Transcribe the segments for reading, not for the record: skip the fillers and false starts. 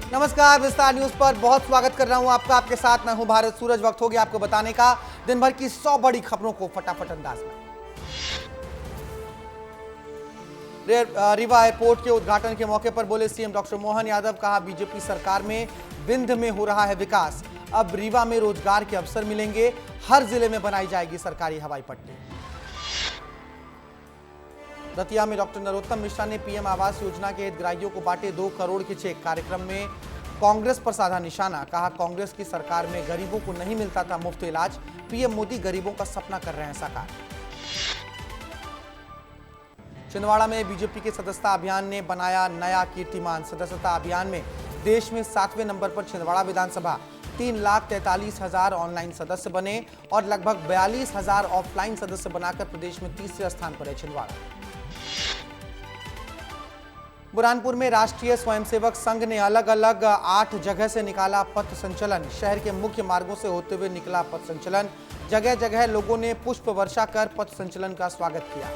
नमस्कार, विस्तार न्यूज पर बहुत स्वागत कर रहा हूं आपका। आपके साथ मैं हूं भारत सूरज। वक्त हो गया आपको बताने का दिन भर की 100 बड़ी खबरों को फटाफट अंदाज में। रीवा एयरपोर्ट के उद्घाटन के मौके पर बोले सीएम डॉक्टर मोहन यादव। कहा बीजेपी सरकार में विंध्य में हो रहा है विकास, अब रीवा में रोजगार के अवसर मिलेंगे, हर जिले में बनाई जाएगी सरकारी हवाई पट्टी। दतिया में डॉक्टर नरोत्तम मिश्रा ने पीएम आवास योजना के हितग्राहियों को बांटे 2 करोड़ के चेक। कार्यक्रम में कांग्रेस पर साधा निशाना। कहा कांग्रेस की सरकार में गरीबों को नहीं मिलता था मुफ्त इलाज, पीएम मोदी गरीबों का सपना कर रहे हैं साकार। छिंदवाड़ा में बीजेपी के सदस्यता अभियान ने बनाया नया कीर्तिमान। सदस्यता अभियान में देश में 7वें नंबर पर छिंदवाड़ा विधानसभा। 3,43,000 ऑनलाइन सदस्य बने और लगभग 42,000 ऑफलाइन सदस्य बनाकर प्रदेश में तीसरे स्थान पर है छिंदवाड़ा। बुरहानपुर में राष्ट्रीय स्वयंसेवक संघ ने अलग अलग 8 जगह से निकाला पथ संचलन। शहर के मुख्य मार्गों से होते हुए निकला पथ संचलन। जगह जगह लोगों ने पुष्प वर्षा कर पथ संचलन का स्वागत किया।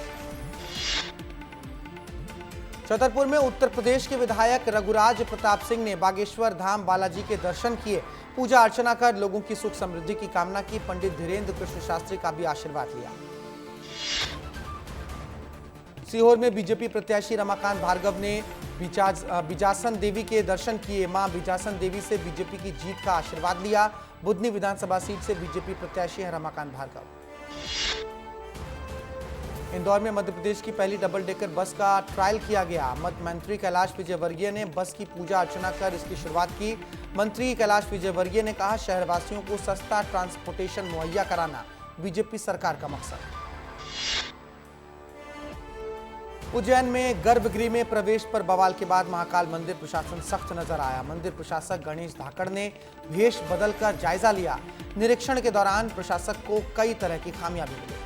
छतरपुर में उत्तर प्रदेश के विधायक रघुराज प्रताप सिंह ने बागेश्वर धाम बालाजी के दर्शन किए, पूजा अर्चना कर लोगों की सुख समृद्धि की कामना की। पंडित धीरेन्द्र कृष्ण शास्त्री का भी आशीर्वाद लिया। सीहोर में बीजेपी प्रत्याशी रमाकांत भार्गव ने बिजासन देवी के दर्शन किए। मां बिजासन देवी से बीजेपी की जीत का आशीर्वाद लिया। बुधनी विधानसभा सीट से बीजेपी प्रत्याशी हैं रमाकांत भार्गव। इंदौर में मध्य प्रदेश की पहली डबल डेकर बस का ट्रायल किया गया। मंत्री कैलाश विजयवर्गीय ने बस की पूजा अर्चना कर इसकी शुरुआत की। मंत्री कैलाश विजयवर्गीय ने कहा शहरवासियों को सस्ता ट्रांसपोर्टेशन मुहैया कराना बीजेपी सरकार का मकसद। उज्जैन में गर्भगृह में प्रवेश पर बवाल के बाद महाकाल मंदिर प्रशासन सख्त नजर आया। मंदिर प्रशासक गणेश धाकड़ ने भेष बदलकर जायजा लिया। निरीक्षण के दौरान प्रशासक को कई तरह की खामियां भी मिली।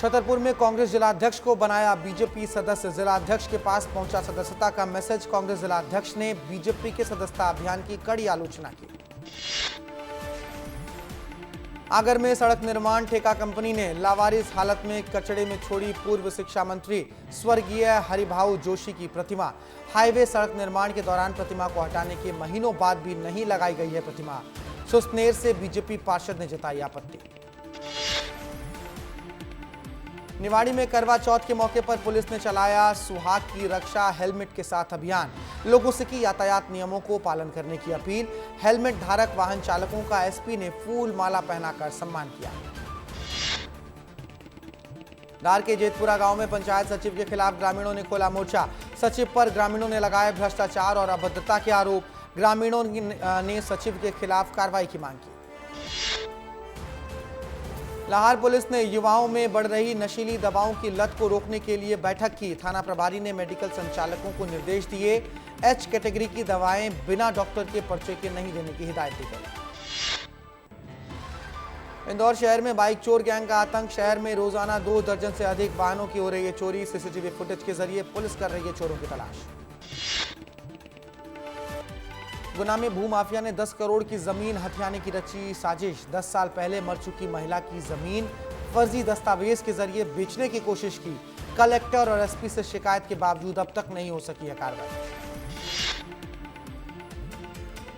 छतरपुर में कांग्रेस जिलाध्यक्ष को बनाया बीजेपी सदस्य। जिलाध्यक्ष के पास पहुंचा सदस्यता का मैसेज। कांग्रेस जिलाध्यक्ष ने बीजेपी के सदस्यता अभियान की कड़ी आलोचना की। आगर में सड़क निर्माण ठेका कंपनी ने लावारिस हालत में कचड़े में छोड़ी पूर्व शिक्षा मंत्री स्वर्गीय हरिभाऊ जोशी की प्रतिमा। हाईवे सड़क निर्माण के दौरान प्रतिमा को हटाने के महीनों बाद भी नहीं लगाई गई है प्रतिमा। सुसनेर से बीजेपी पार्षद ने जताई आपत्ति। निवाड़ी में करवा चौथ के मौके पर पुलिस ने चलाया सुहाग की रक्षा हेलमेट के साथ अभियान। लोगों से की यातायात नियमों को पालन करने की अपील। हेलमेट धारक वाहन चालकों का एसपी ने फूल माला पहनाकर सम्मान किया। धार के जेतपुरा गांव में पंचायत सचिव के खिलाफ ग्रामीणों ने खोला मोर्चा। सचिव पर ग्रामीणों ने लगाए भ्रष्टाचार और अभद्रता के आरोप। ग्रामीणों ने सचिव के खिलाफ कार्रवाई की मांग की। लाहौर पुलिस ने युवाओं में बढ़ रही नशीली दवाओं की लत को रोकने के लिए बैठक की। थाना प्रभारी ने मेडिकल संचालकों को निर्देश दिए। एच कैटेगरी की दवाएं बिना डॉक्टर के पर्चे के नहीं देने की हिदायत दी गई। इंदौर शहर में बाइक चोर गैंग का आतंक। शहर में रोजाना 2 दर्जन से अधिक वाहनों की हो रही है चोरी। सीसीटीवी फुटेज के जरिए पुलिस कर रही है चोरों की तलाश। गुना में भूमाफिया ने 10 करोड़ की जमीन हथियाने की रची साजिश। 10 साल पहले मर चुकी महिला की जमीन फर्जी दस्तावेज के जरिए बेचने की कोशिश की। कलेक्टर और एसपी से शिकायत के बावजूद अब तक नहीं हो सकी है कार्रवाई।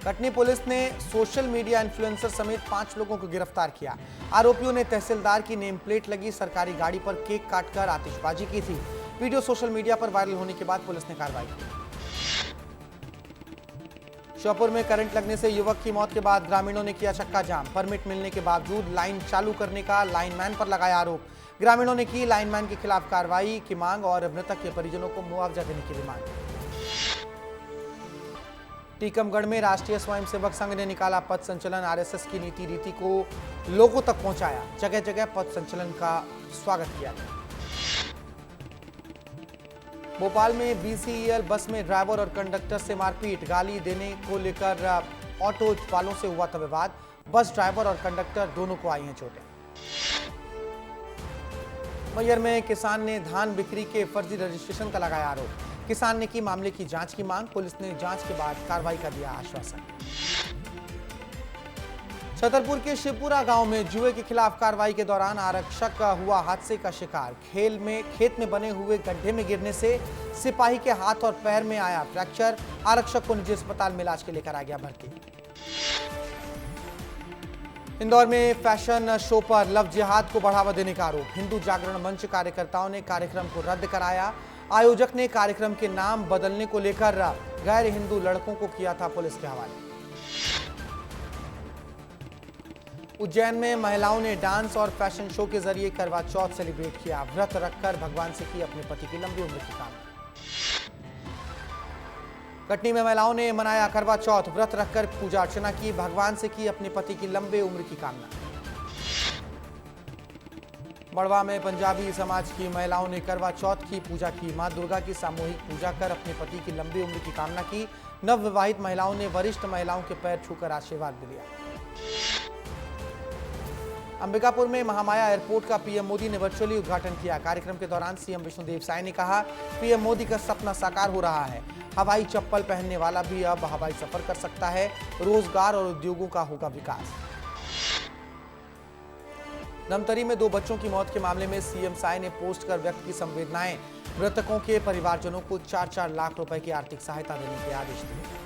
कटनी पुलिस ने सोशल मीडिया इन्फ्लुएंसर समेत 5 लोगों को गिरफ्तार किया। आरोपियों ने तहसीलदार की नेम प्लेट लगी सरकारी गाड़ी पर केक काटकर आतिशबाजी की थी। वीडियो सोशल मीडिया पर वायरल होने के बाद पुलिस ने कार्रवाई की। श्योपुर में करंट लगने से युवक की मौत के बाद ग्रामीणों ने किया चक्का जाम। परमिट मिलने के बावजूद लाइन चालू करने का लाइनमैन पर लगाया आरोप। ग्रामीणों ने की लाइनमैन के खिलाफ कार्रवाई की मांग और मृतक के परिजनों को मुआवजा देने की भी मांग। टीकमगढ़ में राष्ट्रीय स्वयंसेवक संघ ने निकाला पथ संचलन। आरएसएस की नीति रीति को लोगों तक पहुंचाया। जगह जगह पथ संचलन का स्वागत किया गया। भोपाल में बीसीईएल बस में ड्राइवर और कंडक्टर से मारपीट। गाली देने को लेकर ऑटो वालों से हुआ था विवाद। बस ड्राइवर और कंडक्टर दोनों को आई हैं चोटें। मैहर में किसान ने धान बिक्री के फर्जी रजिस्ट्रेशन का लगाया आरोप। किसान ने की मामले की जांच की मांग। पुलिस ने जांच के बाद कार्रवाई का दिया आश्वासन। छतरपुर के शिवपुरा गांव में जुए के खिलाफ कार्रवाई के दौरान आरक्षक का हुआ हादसे का शिकार। खेत में बने हुए गड्ढे में गिरने से सिपाही के हाथ और पैर में आया फ्रैक्चर। आरक्षक को निजी अस्पताल में इलाज के लिए कराया गया भर्ती। इंदौर में फैशन शो पर लव जिहाद को बढ़ावा देने का आरोप। हिंदू जागरण मंच कार्यकर्ताओं ने कार्यक्रम को रद्द कराया। आयोजक ने कार्यक्रम के नाम बदलने को लेकर गैर हिंदू लड़कों को किया था पुलिस के हवाले। उज्जैन में महिलाओं ने डांस और फैशन शो के जरिए करवा चौथ सेलिब्रेट किया। व्रत रखकर भगवान से की अपने पति की लंबी उम्र की कामना। कटनी में महिलाओं ने मनाया करवा चौथ। व्रत रखकर पूजा अर्चना की, भगवान से की अपने पति की लंबी उम्र की कामना। बड़वा में पंजाबी समाज की महिलाओं ने करवा चौथ की पूजा की। मां दुर्गा की सामूहिक पूजा कर अपने पति की लंबी उम्र की कामना की। नवविवाहित महिलाओं ने वरिष्ठ महिलाओं के पैर छूकर आशीर्वाद भी लिया। अंबिकापुर में महामाया एयरपोर्ट का पीएम मोदी ने वर्चुअली उद्घाटन किया। कार्यक्रम के दौरान सीएम विष्णुदेव साय ने कहा, पीएम मोदी का सपना साकार हो रहा है। हवाई चप्पल पहनने वाला भी अब हवाई सफर कर सकता है। रोजगार और उद्योगों का होगा विकास। धमतरी में 2 बच्चों की मौत के मामले में सीएम साय ने पोस्ट कर व्यक्त की संवेदनाएं। मृतकों के परिवारजनों को 4-4 लाख रुपए की आर्थिक सहायता देने के आदेश दिए।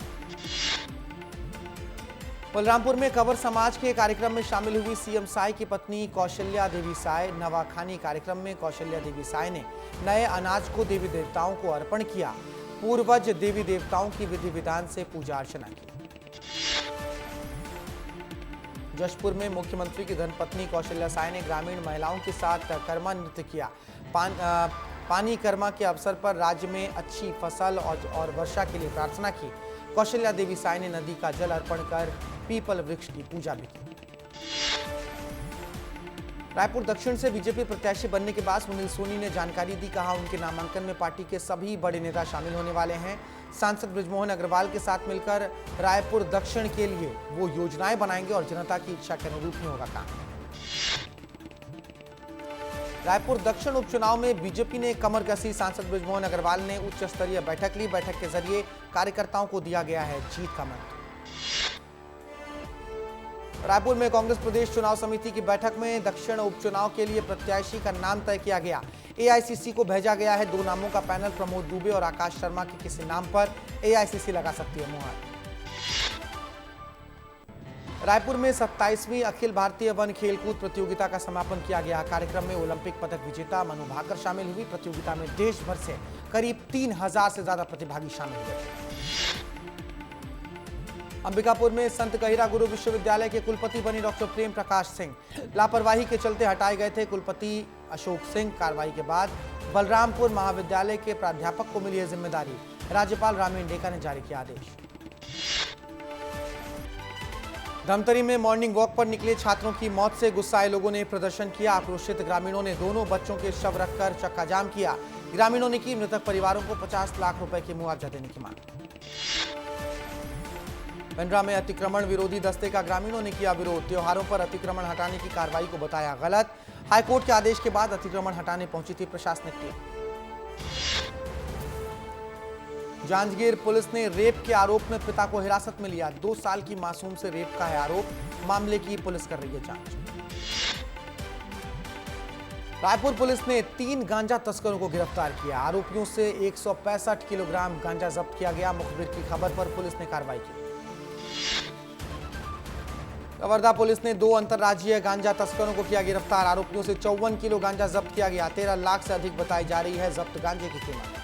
बलरामपुर में कंवर समाज के कार्यक्रम में शामिल हुई सीएम साय की पत्नी कौशल्या देवी साय। नवाखानी कार्यक्रम में कौशल्या देवी साय ने नए अनाज को देवी देवताओं को अर्पण किया। पूर्वज देवी देवताओं की विधि विधान से पूजा अर्चना की। जशपुर में मुख्यमंत्री की धर्मपत्नी कौशल्या साय ने ग्रामीण महिलाओं के साथ कर्मा नृत्य किया। पानी कर्मा के अवसर पर राज्य में अच्छी फसल और वर्षा के लिए प्रार्थना की। कौशल्या देवी साय ने नदी का जल अर्पण कर पीपल वृक्ष की पूजा भी की। रायपुर दक्षिण से बीजेपी प्रत्याशी बनने के बाद सुनील सोनी ने जानकारी दी। कहा, उनके नामांकन में पार्टी के सभी बड़े नेता शामिल होने वाले हैं। सांसद बृजमोहन अग्रवाल के साथ मिलकर रायपुर दक्षिण के लिए वो योजनाएं बनाएंगे और जनता की इच्छा के अनुरूप ही होगा काम। रायपुर दक्षिण उपचुनाव में बीजेपी ने कमर कसी। सांसद बृजमोहन अग्रवाल ने उच्च स्तरीय बैठक ली। बैठक के जरिए कार्यकर्ताओं को दिया गया है जीत का मंत्र। रायपुर में कांग्रेस प्रदेश चुनाव समिति की बैठक में दक्षिण उपचुनाव के लिए प्रत्याशी का नाम तय किया गया। एआईसीसी को भेजा गया है 2 नामों का पैनल। प्रमोद दुबे और आकाश शर्मा के किसी नाम पर एआईसीसी लगा सकती है मुहर। रायपुर में 27वीं अखिल भारतीय वन खेलकूद प्रतियोगिता का समापन किया गया। कार्यक्रम में ओलंपिक पदक विजेता मनु भाकर शामिल हुई। प्रतियोगिता में देश भर से करीब 3000 से ज्यादा प्रतिभागी शामिल हुए। अंबिकापुर में संत कहिरा गुरु विश्वविद्यालय के कुलपति बनी डॉक्टर प्रेम प्रकाश सिंह। लापरवाही के चलते हटाए गए थे कुलपति अशोक सिंह। कार्रवाई के बाद बलरामपुर महाविद्यालय के प्राध्यापक को मिली है जिम्मेदारी। राज्यपाल रामेन डेका ने जारी किया आदेश। धमतरी में मॉर्निंग वॉक पर निकले छात्रों की मौत से गुस्साए लोगों ने प्रदर्शन किया। आक्रोशित ग्रामीणों ने दोनों बच्चों के शव रखकर चक्का जाम किया। ग्रामीणों ने की मृतक परिवारों को 50 लाख रुपए की मुआवजा देने की मांग। बंड्रा में अतिक्रमण विरोधी दस्ते का ग्रामीणों ने किया विरोध। त्योहारों पर अतिक्रमण हटाने की कार्रवाई को बताया गलत। हाईकोर्ट के आदेश के बाद अतिक्रमण हटाने पहुंची थी प्रशासनिक टीम। जांजगीर पुलिस ने रेप के आरोप में पिता को हिरासत में लिया। 2 साल की मासूम से रेप का है आरोप। मामले की पुलिस कर रही है जांच। रायपुर पुलिस ने 3 गांजा तस्करों को गिरफ्तार किया। आरोपियों से 165 किलोग्राम गांजा जब्त किया गया। मुखबिर की खबर पर पुलिस ने कार्रवाई की। कवर्धा पुलिस ने 2 अंतर्राज्यीय गांजा तस्करों को किया गिरफ्तार। आरोपियों से 54 किलो गांजा जब्त किया गया। 13 लाख से अधिक बताई जा रही है जब्त गांजे की कीमत।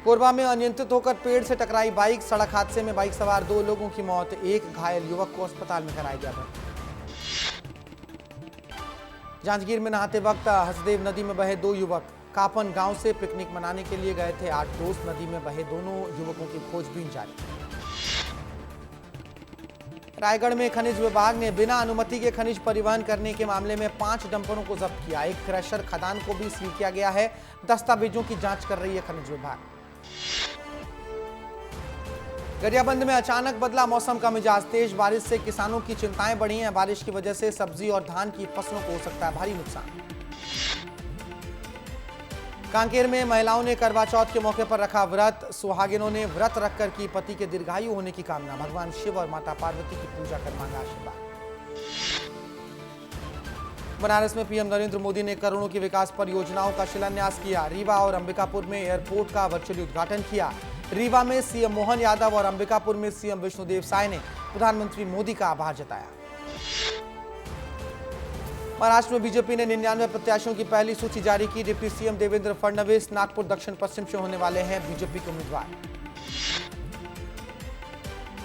कोरबा में अनियंत्रित होकर पेड़ से टकराई बाइक। सड़क हादसे में बाइक सवार 2 लोगों की मौत। एक घायल युवक को अस्पताल में कराया गया भर्ती। जांजगीर में नहाते वक्त हसदेव नदी में बहे 2 युवक। कापन गांव से पिकनिक मनाने के लिए गए थे 8 दोस्त। नदी में बहे दोनों युवकों की खोजबीन जारी। रायगढ़ में खनिज विभाग ने बिना अनुमति के खनिज परिवहन करने के मामले में 5 डंपरों को जब्त किया। एक क्रशर खदान को भी सील किया गया है। दस्तावेजों की जांच कर रही है खनिज विभाग। गरियाबंद में अचानक बदला मौसम का मिजाज। तेज बारिश से किसानों की चिंताएं बढ़ी हैं। बारिश की वजह से सब्जी और धान की फसलों को हो सकता है भारी नुकसान। कांकेर में महिलाओं ने करवा चौथ के मौके पर रखा व्रत। सुहागिनों ने व्रत रखकर की पति के दीर्घायु होने की कामना। भगवान शिव और माता पार्वती की पूजा कर मांगा आशीर्वाद। बनारस में पीएम नरेंद्र मोदी ने करोड़ों की विकास परियोजनाओं का शिलान्यास किया। रीवा और अंबिकापुर में एयरपोर्ट का वर्चुअली उद्घाटन किया। रीवा में सीएम मोहन यादव और अंबिकापुर में सीएम विष्णुदेव साय ने प्रधानमंत्री मोदी का आभार जताया। महाराष्ट्र में बीजेपी ने 99 प्रत्याशियों की पहली सूची जारी की। डिप्टी सीएम देवेंद्र फडणवीस नागपुर दक्षिण पश्चिम से होने वाले हैं बीजेपी के उम्मीदवार।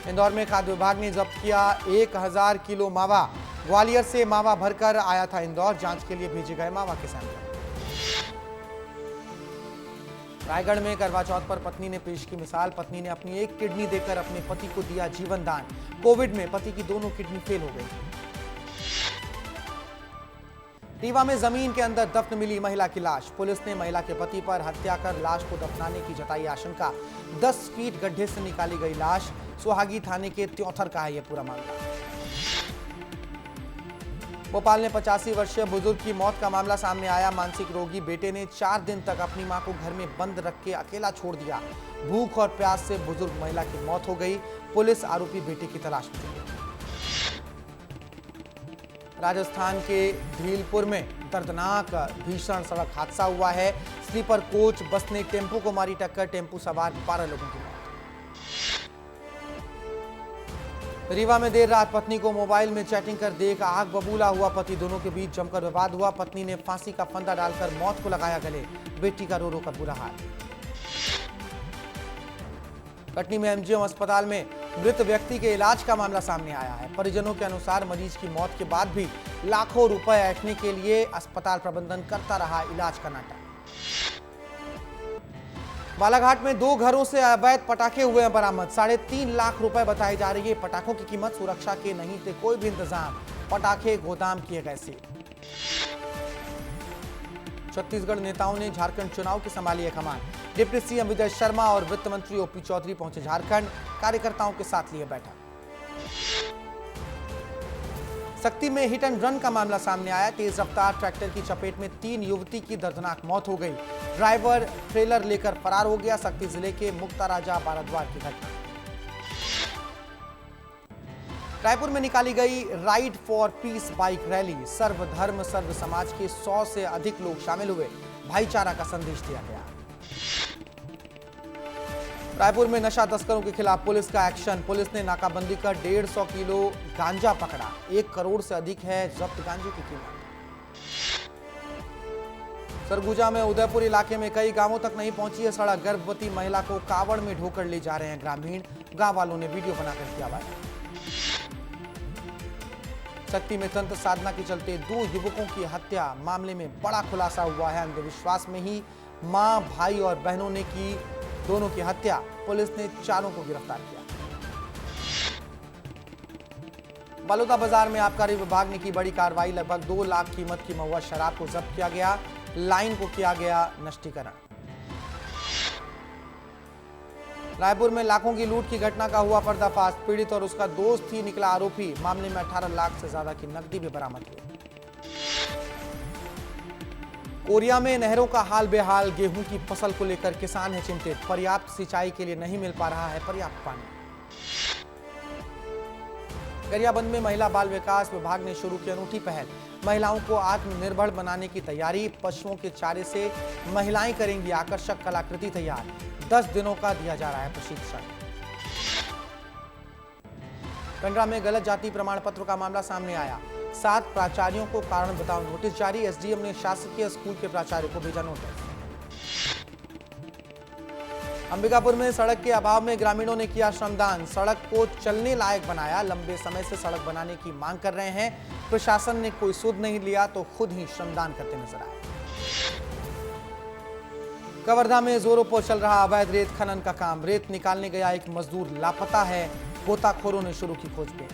इंदौर में खाद्य विभाग ने जब्त किया 1000 किलो मावा। ग्वालियर से मावा भरकर आया था इंदौर। जांच के लिए भेजे गए मावा के सैंपल। रायगढ़ में करवा चौथ पर पत्नी ने पेश की मिसाल। पत्नी ने अपनी एक किडनी देकर अपने पति को दिया जीवन दान। कोविड में पति की दोनों किडनी फेल हो गई। रीवा में जमीन के अंदर दफन मिली महिला की लाश। पुलिस ने महिला के पति पर हत्या कर लाश को दफनाने की जताई आशंका। 10 फीट गड्ढे से निकाली गई लाश। सुहागी थाने के त्योथर का है यह पूरा मामला। भोपाल में 85 वर्षीय बुजुर्ग की मौत का मामला सामने आया। मानसिक रोगी बेटे ने 4 दिन तक अपनी मां को घर में बंद रख के अकेला छोड़ दिया। भूख और प्यास से बुजुर्ग महिला की मौत हो गई। पुलिस आरोपी बेटे की तलाश में जुटी। राजस्थान के धीलपुर में दर्दनाक भीषण सड़क हादसा हुआ है। स्लीपर कोच बस ने टेम्पो को मारी टक्कर। टेम्पो सवार 12 लोगों की मौत। रीवा में देर रात पत्नी को मोबाइल में चैटिंग कर देख आग बबूला हुआ पति। दोनों के बीच जमकर विवाद हुआ। पत्नी ने फांसी का फंदा डालकर मौत को लगाया गले। बेटी का रो रो कर बुरा हाल। कटनी में एमजीएम अस्पताल में मृत व्यक्ति के इलाज का मामला सामने आया है। परिजनों के अनुसार मरीज की मौत के बाद भी लाखों रुपए ऐंठने के लिए अस्पताल प्रबंधन करता रहा इलाज का नाटक। बालाघाट में 2 घरों से अवैध पटाखे हुए हैं बरामद। 3.5 लाख रुपए बताई जा रही है पटाखों की कीमत। सुरक्षा के नहीं थे कोई भी इंतजाम। पटाखे गोदाम किए गए थे। छत्तीसगढ़ नेताओं ने झारखंड चुनाव की संभाली है कमान। डिप्टी सीएम विजय शर्मा और वित्त मंत्री ओपी चौधरी पहुंचे झारखंड। कार्यकर्ताओं के साथ लिए बैठक। सक्ती में हिट एंड रन का मामला सामने आया। तेज रफ्तार ट्रैक्टर की चपेट में 3 युवती की दर्दनाक मौत हो गई। ड्राइवर ट्रेलर लेकर फरार हो गया। सक्ती जिले के मुक्ता राजा बाराद्वार की घटना। रायपुर में निकाली गई ride for piece bike rally. सर्वधर्म सर्व समाज के 100 से अधिक लोग शामिल हुए। भाईचारा का संदेश दिया गया। रायपुर में नशा तस्करों के खिलाफ पुलिस का एक्शन। पुलिस ने नाकाबंदी कर 150 किलो गांजा पकड़ा। 1 करोड़ से अधिक है जब्त गांजे की कीमत। सरगुजा में उदयपुर इलाके में कई गांवों तक नहीं पहुंची है सड़क। गर्भवती महिला को कावड़ में ढोकर ले जा रहे हैं ग्रामीण। गांव वालों ने वीडियो बनाकर किया वायरल। सक्ती में तंत्र साधना के चलते 2 युवकों की हत्या। मामले में बड़ा खुलासा हुआ है। अंधविश्वास में ही मां भाई और बहनों ने की दोनों की हत्या। पुलिस ने 4 को गिरफ्तार किया। बलौदा बाजार में आबकारी विभाग ने की बड़ी कार्रवाई। लगभग 2 लाख कीमत की महुआ शराब को जब्त किया गया। लाइन को किया गया नष्टीकरण। रायपुर में लाखों की लूट की घटना का हुआ पर्दाफाश। पीड़ित और उसका दोस्त ही निकला आरोपी। मामले में 18 लाख से ज्यादा की नकदी भी बरामद हुई। कोरिया में नहरों का हाल बेहाल। गेहूं की फसल को लेकर किसान है चिंतित। पर्याप्त सिंचाई के लिए नहीं मिल पा रहा है पर्याप्त पानी। गरियाबंद में महिला बाल विकास विभाग ने शुरू की अनूठी पहल। महिलाओं को आत्मनिर्भर बनाने की तैयारी। पशुओं के चारे से महिलाएं करेंगी आकर्षक कलाकृति तैयार। 10 दिनों का दिया जा रहा है प्रशिक्षण। कंडरा में गलत जाति प्रमाण पत्र का मामला सामने आया। 7 प्राचार्यों को कारण बताओ नोटिस जारी। एसडीएम ने शासकीय स्कूल के प्राचार्य को भेजा नोटिस। अंबिकापुर में सड़क के अभाव में ग्रामीणों ने किया श्रमदान। सड़क को चलने लायक बनाया। लंबे समय से सड़क बनाने की मांग कर रहे हैं। प्रशासन ने कोई सुध नहीं लिया तो खुद ही श्रमदान करते नजर आए। कवर्धा में जोरों पर चल रहा अवैध रेत खनन का काम। रेत निकालने गया एक मजदूर लापता है। गोताखोरों ने शुरू की खोजबीन।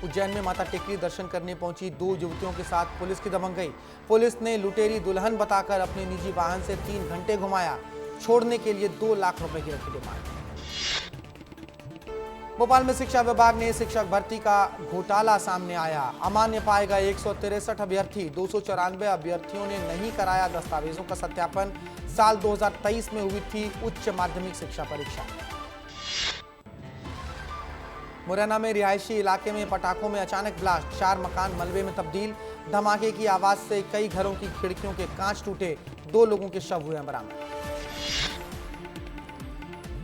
उज्जैन में माता टेकरी दर्शन करने पहुंची 2 युवतियों के साथ पुलिस की दबंगई। पुलिस ने लुटेरी दुल्हन बताकर अपने निजी वाहन से 3 घंटे घुमाया। छोड़ने के लिए 2 लाख रुपए की रखी डिमांड। भोपाल में शिक्षा विभाग ने शिक्षक भर्ती का घोटाला सामने आया। अमान्य पाए गए 163 अभ्यर्थी, 294 अभ्यर्थियों ने नहीं कराया दस्तावेजों का सत्यापन। साल 2023 में हुई थी उच्च माध्यमिक शिक्षा परीक्षा। मुरैना में रिहायशी इलाके में पटाखों में अचानक ब्लास्ट, 4 मकान मलबे में तब्दील। धमाके की आवाज से कई घरों की खिड़कियों के कांच टूटे, 2 लोगों के शव हुए बरामद।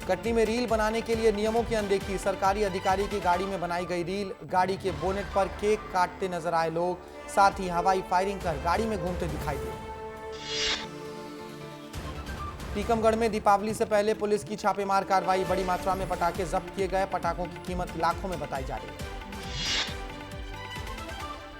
कटनी में रील बनाने के लिए नियमों की अनदेखी, सरकारी अधिकारी की गाड़ी में बनाई गई रील, गाड़ी के बोनेट पर केक काटते नजर आए लोग, साथ ही हवाई फायरिंग कर गाड़ी में घूमते दिखाई दिए। टीकमगढ़ में दीपावली से पहले पुलिस की छापेमार कार्रवाई, बड़ी मात्रा में पटाखे जब्त किए गए, पटाखों की कीमत लाखों में बताई जा रही है।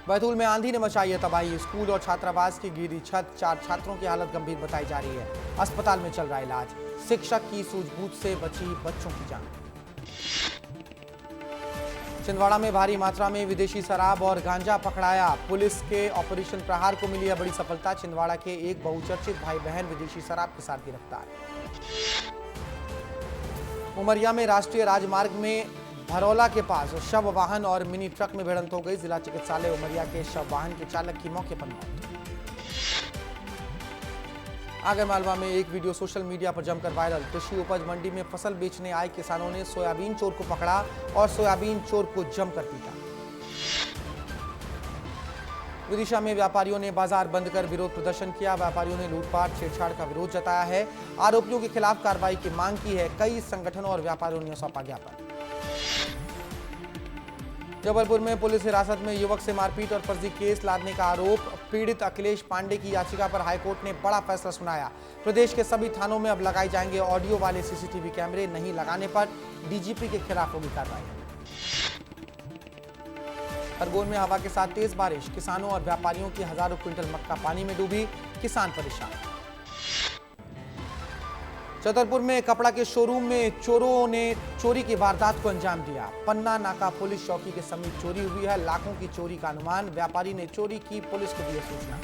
बैतूल में आंधी ने मचाई है तबाही, स्कूल और छात्रावास की गिरी छत, 4 छात्रों की हालत गंभीर बताई जा रही है, अस्पताल में चल रहा इलाज। शिक्षक की सूझबूझ से बची बच्चों की जान। छिंदवाड़ा में भारी मात्रा में विदेशी शराब और गांजा पकड़ाया, पुलिस के ऑपरेशन प्रहार को मिली है बड़ी सफलता। छिंदवाड़ा के एक बहुचर्चित भाई बहन विदेशी शराब के साथ गिरफ्तार। उमरिया में राष्ट्रीय राजमार्ग में भरौला के पास शव वाहन और मिनी ट्रक में भिड़ंत हो गई, जिला चिकित्सालय उमरिया के शव वाहन के चालक की मौके पर मौत। आगरमालवा में एक वीडियो सोशल मीडिया पर जमकर वायरल, कृषि उपज मंडी में फसल बेचने आए किसानों ने सोयाबीन चोर को पकड़ा और सोयाबीन चोर को जमकर पीटा। विदिशा में व्यापारियों ने बाजार बंद कर विरोध प्रदर्शन किया, व्यापारियों ने लूटपाट छेड़छाड़ का विरोध जताया है, आरोपियों के खिलाफ कार्रवाई की मांग की है। कई संगठनों और व्यापारियों ने सौंपा ज्ञापन। जबलपुर में पुलिस हिरासत में युवक से मारपीट और फर्जी केस लादने का आरोप, पीड़ित अखिलेश पांडे की याचिका पर हाईकोर्ट ने बड़ा फैसला सुनाया। प्रदेश के सभी थानों में अब लगाए जाएंगे ऑडियो वाले सीसीटीवी कैमरे, नहीं लगाने पर डीजीपी के खिलाफ होगी कार्रवाई। खरगोन में हवा के साथ तेज बारिश, किसानों और व्यापारियों की हजारों क्विंटल मक्का पानी में डूबी, किसान परेशान। छतरपुर में कपड़ा के शोरूम में चोरों ने चोरी की वारदात को अंजाम दिया। पन्ना नाका पुलिस चौकी के समीप चोरी हुई है, लाखों की चोरी का अनुमान, व्यापारी ने चोरी की, पुलिस को दी सूचना।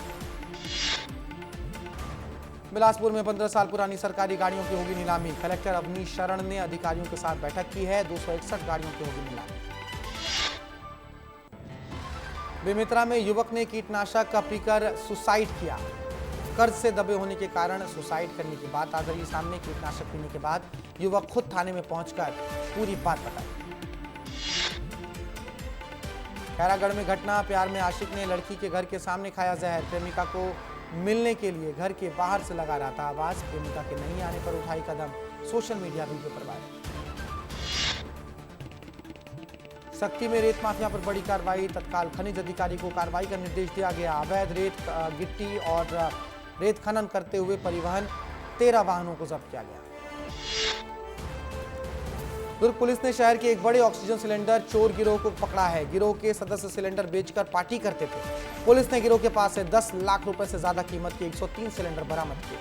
बिलासपुर में 15 साल पुरानी सरकारी गाड़ियों की होगी नीलामी, कलेक्टर अवनीश शरण ने अधिकारियों के साथ बैठक की है, 261 गाड़ियों की होगी नीलामी। बेमेतरा में युवक ने कीटनाशक का पीकर सुसाइड किया, कर्ज से दबे होने के कारण सुसाइड करने की बात आ गई सामने। कीटनाशक पीने के बाद युवक खुद थाने में पहुंचकर पूरी बात बताई। खैरागढ़ में घटना, प्यार में आशिक ने लड़की के घर के सामने खाया जहर, प्रेमिका को मिलने के लिए घर के बाहर से लगा रहा था आवाज, प्रेमिका के नहीं आने पर उठाई कदम, सोशल मीडिया वीडियो पर वायरल। सक्ती में रेत माफिया पर बड़ी कार्रवाई, तत्काल खनिज अधिकारी को कार्रवाई का निर्देश दिया गया। अवैध रेत गिट्टी और रेत खनन करते हुए परिवहन 13 वाहनों को जब्त किया गया। दुर्ग पुलिस ने शहर के एक बड़े ऑक्सीजन सिलेंडर चोर गिरोह को पकड़ा है। गिरोह के सदस्य सिलेंडर बेचकर पार्टी करते थे। पुलिस ने गिरोह के पास से 10 लाख रुपए से ज्यादा कीमत के 103 सिलेंडर बरामद किए।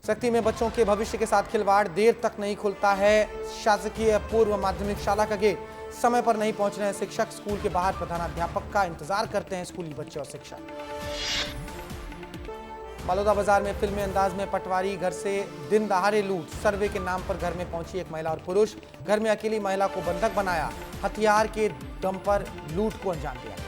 सक्ती में बच्चों के भविष्य के साथ खिलवाड़, देर तक नहीं खुलता है शासकीय पूर्व माध्यमिक शाला का गेट, समय पर नहीं पहुंच रहे हैं शिक्षक, स्कूल के बाहर प्रधानाध्यापक का इंतजार करते हैं स्कूली बच्चे और शिक्षक। बलौदा बाजार में फिल्मी अंदाज में पटवारी घर से दिन दहाड़े लूट, सर्वे के नाम पर घर में पहुंची एक महिला और पुरुष, घर में अकेली महिला को बंधक बनाया, हथियार के दम पर लूट को अंजाम दिया।